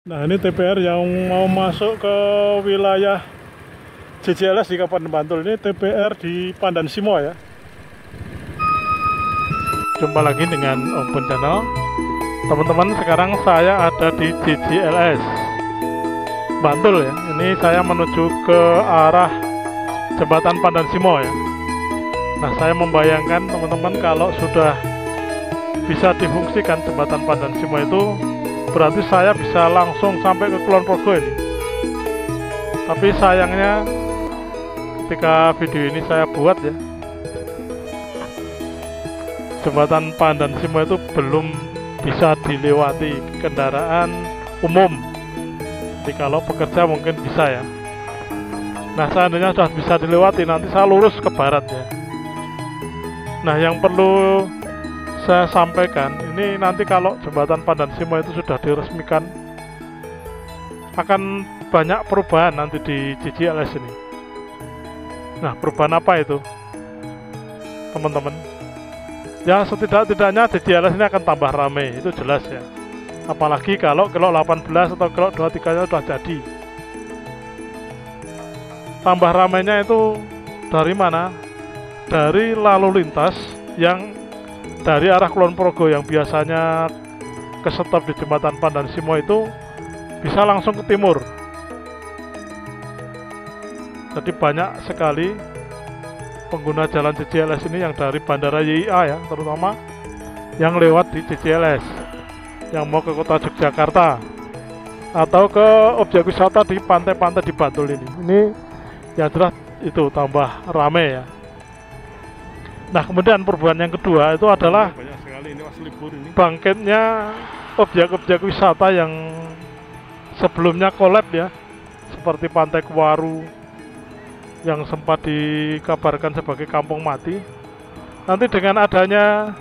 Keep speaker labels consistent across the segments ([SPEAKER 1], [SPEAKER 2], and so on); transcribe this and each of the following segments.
[SPEAKER 1] Nah, ini TPR yang mau masuk ke wilayah JJLS di Kabupaten Bantul. Ini TPR di Pandan Simo ya. Jumpa lagi dengan Om Pun Channel. Teman-teman, sekarang saya ada di JJLS Bantul ya. Ini saya menuju ke arah Jembatan Pandan Simo ya. Nah, saya membayangkan teman-teman kalau sudah bisa difungsikan Jembatan Pandan Simo itu, berarti saya bisa langsung sampai ke Kulon Progo ini. Tapi sayangnya ketika video ini saya buat ya, Jembatan Pandan Simo itu belum bisa dilewati kendaraan umum. Jadi kalau pekerja mungkin bisa ya. Nah, seandainya sudah bisa dilewati, nanti saya lurus ke barat ya. Nah, yang perlu saya sampaikan, ini nanti kalau Jembatan Pandan Simo itu sudah diresmikan, akan banyak perubahan nanti di JJLS ini. Nah, perubahan apa itu, teman-teman? Ya, setidak-tidaknya JJLS ini akan tambah ramai, itu jelas ya. Apalagi kalau Kelok 18 atau Kelok 23-nya sudah jadi. Tambah ramainya itu dari mana? Dari lalu lintas yang dari arah Kulon Progo yang biasanya ke stop di Jembatan Pandan Simo itu bisa langsung ke timur. Jadi banyak sekali pengguna jalan JJLS ini yang dari Bandara YIA ya, terutama yang lewat di JJLS, yang mau ke kota Yogyakarta atau ke objek wisata di pantai-pantai di Bantul ini. Ini yang jelas itu tambah rame ya. Nah, kemudian perubahan yang kedua itu adalah banyak sekali ini, libur ini, bangkitnya objek-objek wisata yang sebelumnya kolab ya, seperti Pantai Kuaru yang sempat dikabarkan sebagai kampung mati. Nanti dengan adanya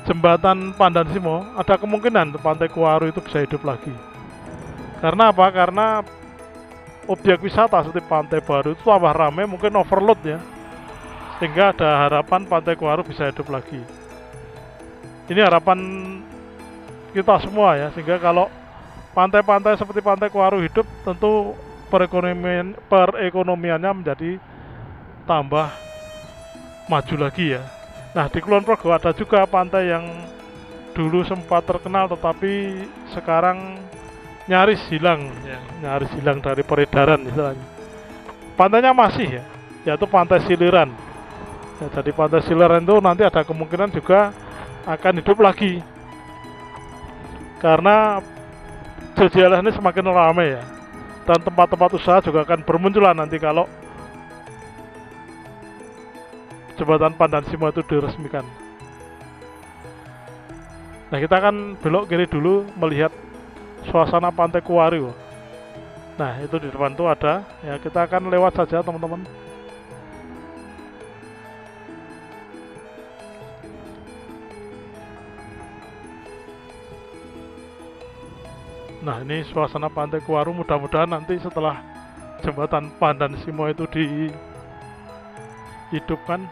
[SPEAKER 1] Jembatan Pandan Simo, ada kemungkinan Pantai Kuaru itu bisa hidup lagi. Karena apa? Karena objek wisata seperti Pantai Baru itu tambah ramai, mungkin overload ya, sehingga ada harapan Pantai Kuaru bisa hidup lagi. Ini harapan kita semua ya, sehingga kalau pantai-pantai seperti Pantai Kuaru hidup, tentu perekonomiannya menjadi tambah maju lagi ya. Nah, di Kulon Progo ada juga pantai yang dulu sempat terkenal tetapi sekarang nyaris hilang ya, nyaris hilang dari peredaran istilahnya. Pantainya masih ya, yaitu Pantai Siliran. Ya, jadi Pantai Siliran itu nanti ada kemungkinan juga akan hidup lagi karena JJLS ini semakin ramai ya, dan tempat-tempat usaha juga akan bermunculan nanti kalau Jembatan Pandan Simo itu diresmikan. Nah, kita akan belok kiri dulu melihat suasana Pantai Kuaru. Nah, itu di depan itu ada ya, kita akan lewat saja teman-teman. Nah, ini suasana Pantai Kuaru. Mudah-mudahan nanti setelah Jembatan Pandan Simo itu dihidupkan,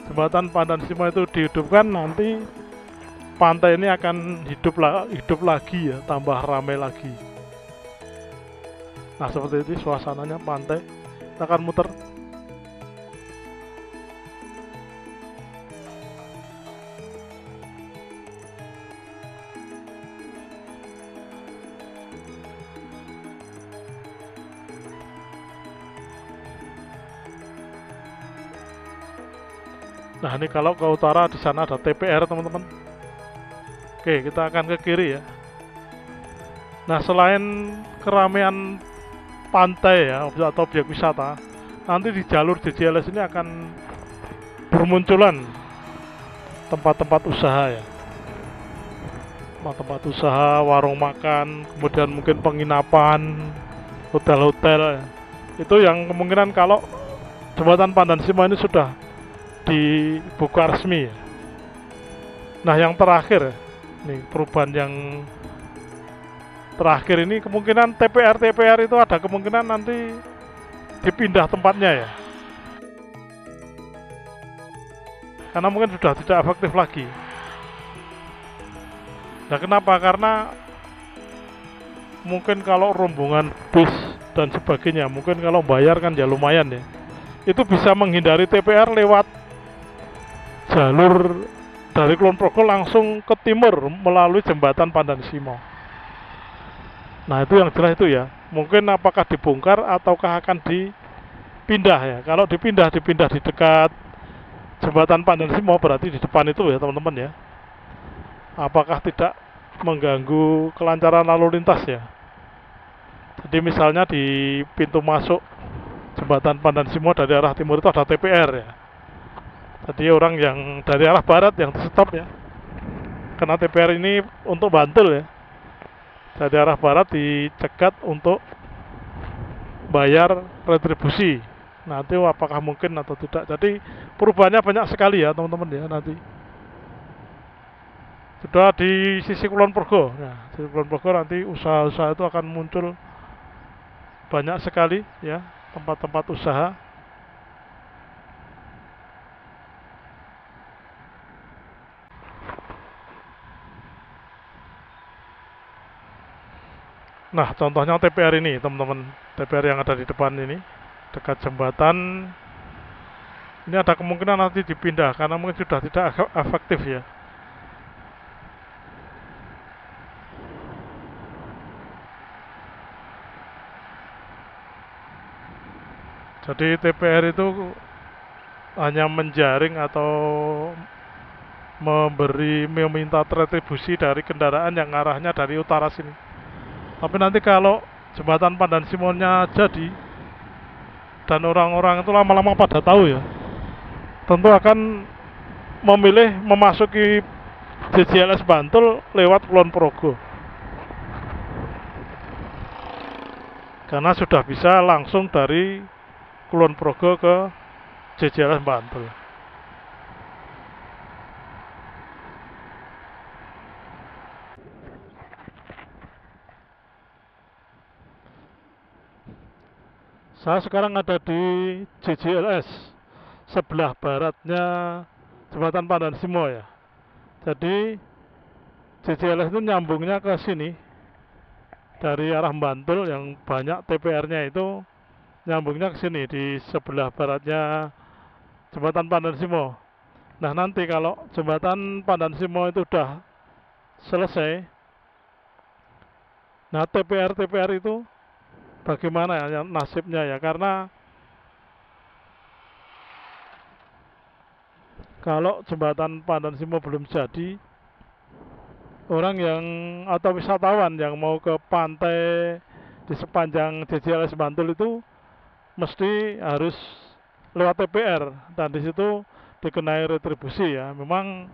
[SPEAKER 1] Jembatan Pandan Simo itu dihidupkan, nanti pantai ini akan hidup lagi ya, tambah ramai lagi. Nah, seperti itu suasananya pantai. Kita akan muter. Nah, ini kalau ke utara di sana ada TPR teman-teman. Oke, kita akan ke kiri ya. Nah, selain keramaian pantai ya atau objek wisata, nanti di jalur JJLS ini akan bermunculan tempat-tempat usaha ya, tempat-tempat usaha, warung makan, kemudian mungkin penginapan, hotel-hotel ya. Itu yang kemungkinan kalau Jembatan Pandan Simo ini sudah dibuka resmi ya. Nah, yang terakhir nih, perubahan yang terakhir ini kemungkinan TPR itu ada kemungkinan nanti dipindah tempatnya ya. karena mungkin sudah tidak efektif lagi. Nah, kenapa? Karena mungkin kalau rombongan bis dan sebagainya, mungkin kalau bayar kan ya lumayan ya, itu bisa menghindari TPR lewat jalur dari Kulon Progo langsung ke timur melalui jembatan Pandan Simo. Nah, itu yang jelas itu ya, mungkin apakah dibongkar ataukah akan dipindah ya. Kalau dipindah di dekat jembatan Pandan Simo, berarti di depan itu ya teman-teman ya. Apakah tidak mengganggu kelancaran lalu lintas ya. Jadi misalnya di pintu masuk jembatan Pandan Simo dari arah timur itu ada TPR ya. Jadi orang yang dari arah barat yang stop ya. Karena TPR ini untuk Bantul ya. Dari arah barat dicegat untuk bayar retribusi. Nanti apakah mungkin atau tidak. Jadi perubahannya banyak sekali ya teman-teman ya nanti. Sudah di sisi Kulon Progo. Nah, di Kulon Progo nanti usaha-usaha itu akan muncul banyak sekali ya, tempat-tempat usaha. Nah, contohnya TPR ini teman-teman, TPR yang ada di depan ini dekat jembatan. Ini ada kemungkinan nanti dipindah karena mungkin sudah tidak efektif ya. Jadi TPR itu hanya menjaring atau meminta retribusi dari kendaraan yang arahnya dari utara sini. Tapi nanti kalau jembatan Pandan Simonnya jadi dan orang-orang itu lama-lama pada tahu ya, tentu akan memilih memasuki JJLS Bantul lewat Kulon Progo. Karena sudah bisa langsung dari Kulon Progo ke JJLS Bantul. Saya sekarang ada di JJLS sebelah baratnya jembatan Pandan Simo ya. Jadi JJLS itu nyambungnya ke sini dari arah Bantul yang banyak TPR-nya itu nyambungnya ke sini di sebelah baratnya jembatan Pandan Simo. Nah, nanti kalau jembatan Pandan Simo itu udah selesai, nah TPR itu bagaimana ya nasibnya ya, karena kalau jembatan Pandan Simo belum jadi, orang yang atau wisatawan yang mau ke pantai di sepanjang JJLS Bantul itu mesti harus lewat TPR dan di situ dikenai retribusi ya. Memang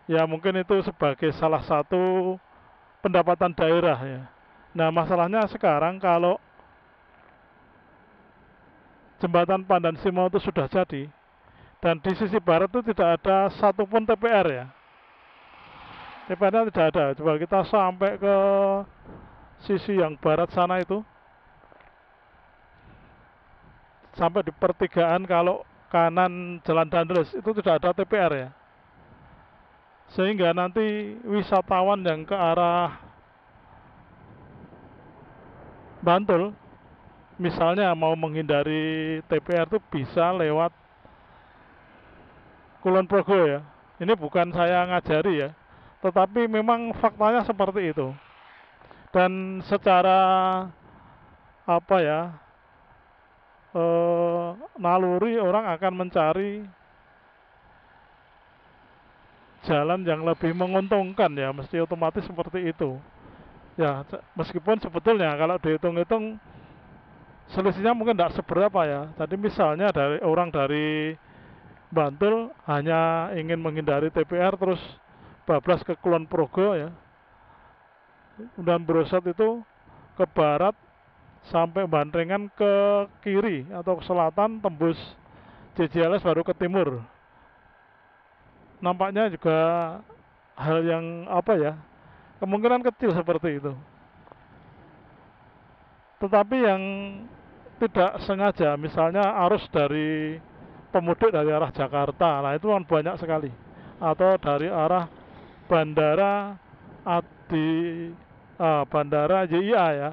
[SPEAKER 1] ya mungkin itu sebagai salah satu pendapatan daerah ya. Nah, masalahnya sekarang kalau jembatan Pandan Simo itu sudah jadi dan di sisi barat itu tidak ada satupun TPR ya. TPR-nya tidak ada. Coba kita sampai ke sisi yang barat sana itu, sampai di pertigaan kalau kanan Jalan Dandres itu tidak ada TPR ya. Sehingga nanti wisatawan yang ke arah Bantul misalnya mau menghindari TPR itu bisa lewat Kulon Progo ya. Ini bukan saya ngajari ya, tetapi memang faktanya seperti itu. Dan secara apa ya, naluri orang akan mencari jalan yang lebih menguntungkan ya, mesti otomatis seperti itu. Ya, meskipun sebetulnya kalau dihitung-hitung selisihnya mungkin tidak seberapa ya. Tadi misalnya dari orang dari Bantul hanya ingin menghindari TPR terus bablas ke Kulon Progo ya, dan berosot itu ke barat sampai Bandrengan ke kiri atau ke selatan tembus JJLS baru ke timur. Nampaknya juga hal yang apa ya, kemungkinan kecil seperti itu. Tetapi yang tidak sengaja, misalnya arus dari pemudik dari arah Jakarta. Nah itu kan banyak sekali. Atau dari arah bandara bandara JIA ya,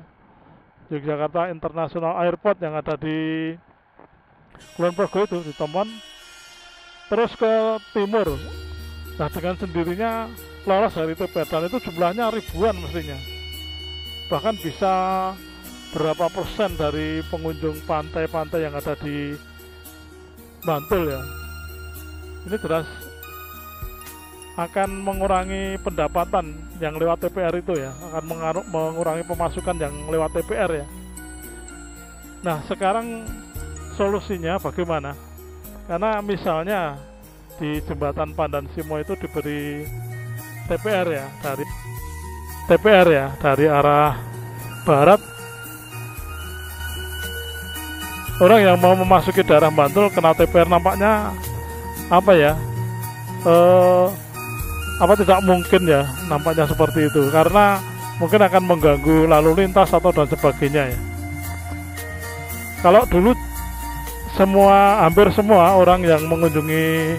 [SPEAKER 1] Yogyakarta International Airport yang ada di Kulon Progo itu di Temon, terus ke timur. Nah dengan sendirinya lolos dari TPR, dan itu jumlahnya ribuan mestinya, bahkan bisa berapa persen dari pengunjung pantai-pantai yang ada di Bantul ya. Ini jelas akan mengurangi pendapatan yang lewat TPR itu ya, akan mengurangi pemasukan yang lewat TPR ya. Nah sekarang solusinya bagaimana? Karena misalnya di jembatan Pandan Simo itu diberi TPR ya, dari arah barat. Orang yang mau memasuki daerah Bantul kena TPR nampaknya apa ya? Tidak mungkin ya, nampaknya seperti itu, karena mungkin akan mengganggu lalu lintas atau dan sebagainya ya. Kalau dulu hampir semua orang yang mengunjungi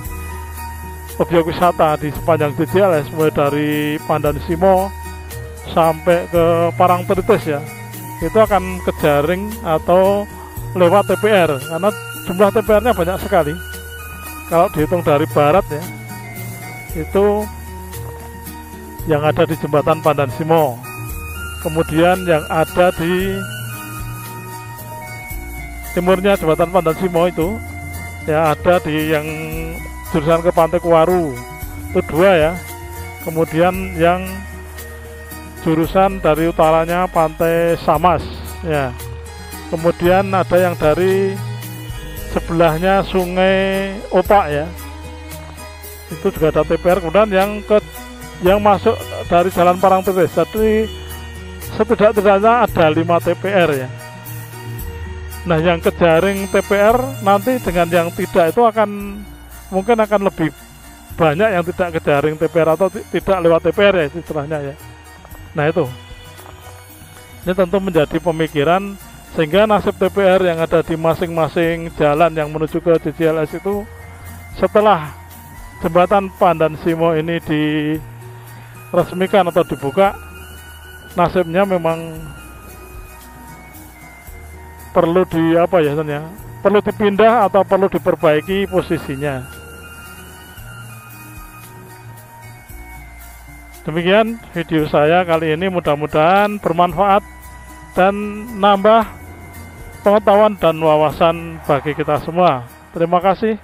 [SPEAKER 1] objek wisata di sepanjang JJLS, mulai dari Pandan Simo sampai ke Parangtritis ya, itu akan ke Jaring atau lewat TPR, karena jumlah TPR-nya banyak sekali. Kalau dihitung dari barat ya, itu yang ada di jembatan Pandan Simo, kemudian yang ada di timurnya jembatan Pandan Simo itu ya, ada di yang jurusan ke Pantai Kuaru itu 2 ya, kemudian yang jurusan dari utaranya Pantai Samas ya, kemudian ada yang dari sebelahnya Sungai Opak ya, itu juga ada TPR. Kemudian yang masuk dari Jalan Parangtritis, jadi setidak-tidaknya ada 5 TPR ya. Nah yang ke Jaring TPR nanti dengan yang tidak itu mungkin akan lebih banyak yang tidak ke Jaring TPR atau tidak lewat TPR ya istilahnya ya. Nah itu, ini tentu menjadi pemikiran, sehingga nasib TPR yang ada di masing-masing jalan yang menuju ke JJLS itu setelah jembatan Pandan Simo ini diresmikan atau dibuka, nasibnya memang perlu perlu dipindah atau perlu diperbaiki posisinya. Demikian video saya kali ini, mudah-mudahan bermanfaat dan nambah pengetahuan dan wawasan bagi kita semua. Terima kasih.